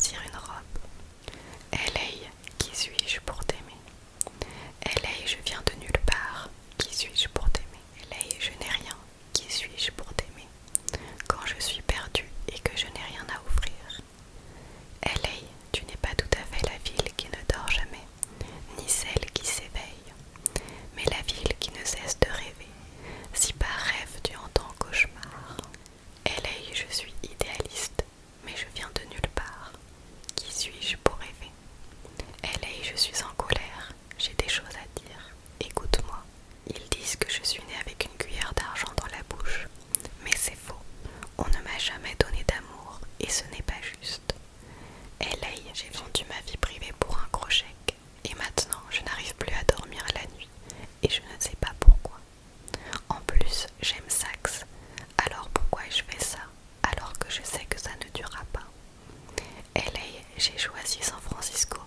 choisir une robe. LA, qui suis-je pour t'aimer? LA, je viens de nulle part. Qui suis-je pour t'aimer? LA, je n'ai rien. Qui suis-je pour t'aimer? Quand je suis perdue et que je n'ai rien à offrir. LA, tu n'es pas tout à fait la ville qui ne dort jamais, ni celle qui s'éveille, mais la ville qui ne cesse de rêver, si par rêve tu entends cauchemar. LA, je suis idéaliste, mais je viens de nulle part. Qui suis-je pour rêver? LA, je suis en colère, j'ai des choses à dire. Écoute-moi. Ils disent que je suis née avec une cuillère d'argent dans la bouche, mais c'est faux. On ne m'a jamais donné d'amour, et ce n'est pas juste. LA, j'ai vendu ma vie privée pour un gros chèque, et maintenant je n'arrive plus à dormir la nuit, et je ne sais pas pourquoi. En plus, j'aime Saxe, alors pourquoi je fais ça, alors que je sais que ça ne durera pas? LA, j'ai choisi San Francisco,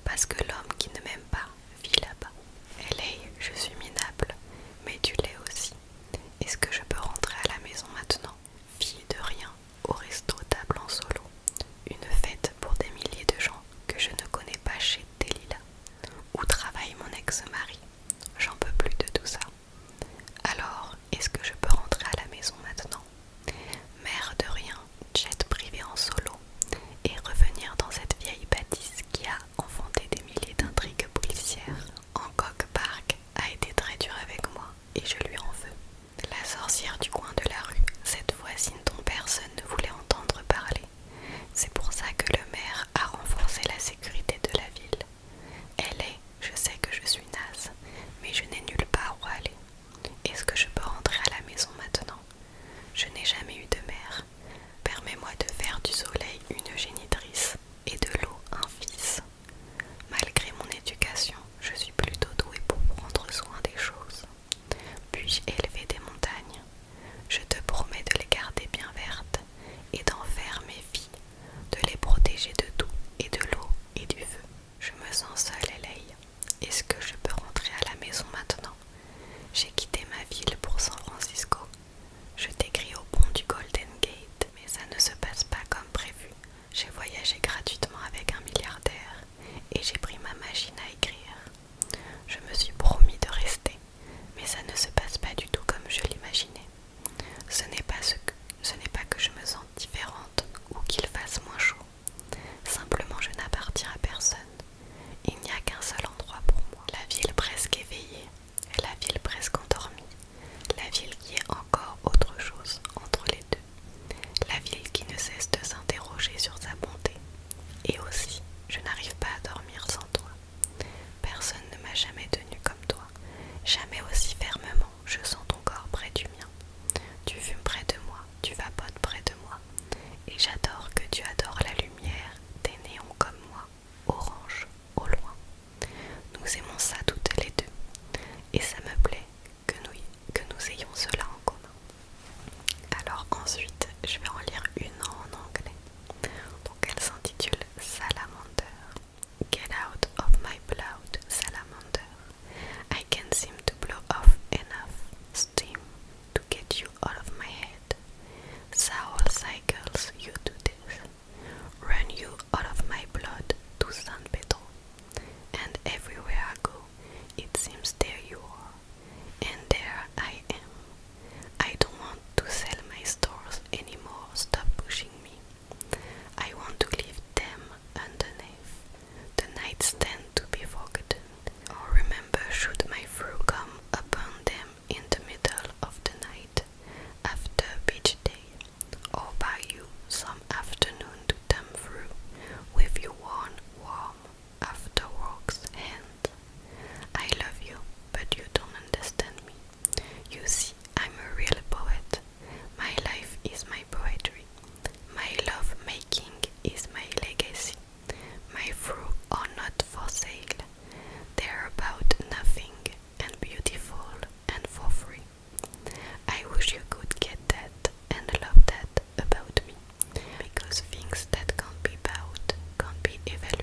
parce que l'homme qui ne m'aime pas vit là-bas. LA, je suis minable, mais tu l'es aussi. Est-ce que je peux rentrer à la maison maintenant? Fille de rien, au resto table en solo. Une fête pour des milliers de gens que je ne connais pas chez Delilah. Où travaille mon ex-mari? J'en peux plus de tout ça. Alors, est-ce que je peux rentrer à la maison maintenant? Mère de rien, jet privé en solo, et revenir dans cette vieille bâtisse qui a enfanté des milliers d'intrigues policières. Hancock Park a été très dur avec moi, et je lui en veux. La sorcière du coin de la rue, cette voisine dont personne ne voulait entendre parler. C'est pour ça que le maire a renforcé la sécurité de la ville. Je sais que je suis naze, mais je n'ai nulle part où aller. Est-ce que je peux rentrer à la maison maintenant? Je n'ai jamais eu de mère. Permets-moi de faire du soleil une génitrice et de l'eau un fils. Malgré mon éducation, je suis plutôt douée pour prendre soin des choses. Puis-je élever des montagnes? Je te promets de les garder bien vertes et d'en faire mes filles, de les protéger de tout et de l'eau et du feu. Je me sens seule, LA. Est-ce que je peux rentrer à la maison maintenant? J'ai quitté ma ville pour San Francisco. Je t'écris au pont du Golden Gate, mais ça ne se passe pas comme prévu. J'ai voyagé gratuitement avec un milliardaire et j'ai pris ma machine à écrire. Je me suis promis de rester, mais ça ne se passe pas du tout comme je l'imaginais. Ce n'est pas que je me sente différente ou qu'il fasse moins chaud. Simplement, je n'appartiens à personne. Il n'y a qu'un seul endroit pour moi. La ville presque éveillée, la ville presque endormie, la ville qui est encore autre chose entre les deux, la ville qui ne cesse de s'interroger sur sa bonté. Et aussi, je n'arrive pas à dormir sans toi. Personne ne m'a jamais tenue comme toi, jamais aussi fermement. Je sens ton corps près du mien. Tu fumes près de moi, tu vapotes près de moi. Et j'adore que tu adores la lumière, des néons comme moi, orange, au loin. Nous aimons ça toutes les deux. Et ça me plaît que nous ayons cela en commun. Alors ensuite, je vais en lire une en anglais. Donc elle s'intitule Salamander. Get out of my blood, salamander. I can't seem to blow off enough steam to get you out of my head. Soul cycles, you do this. Run you out of my blood to San Pedro. And everywhere I go, it seems there you are. And there I am. I don't want to sell my stores anymore, stop pushing me. I want to leave them underneath. The nightstand to be forgotten. Or remember should my through come upon them in the middle of the night, after beach day, or buy you some afternoon to thumb through, with your worn, warm, after work's hand. I love you, but you don't understand me. You see, I'm a real poet. My life is my poetry. My love making is my legacy. My fruit are not for sale. They're about nothing and beautiful and for free. I wish you could get that and love that about me, because things that can't be bought can't be evaluated.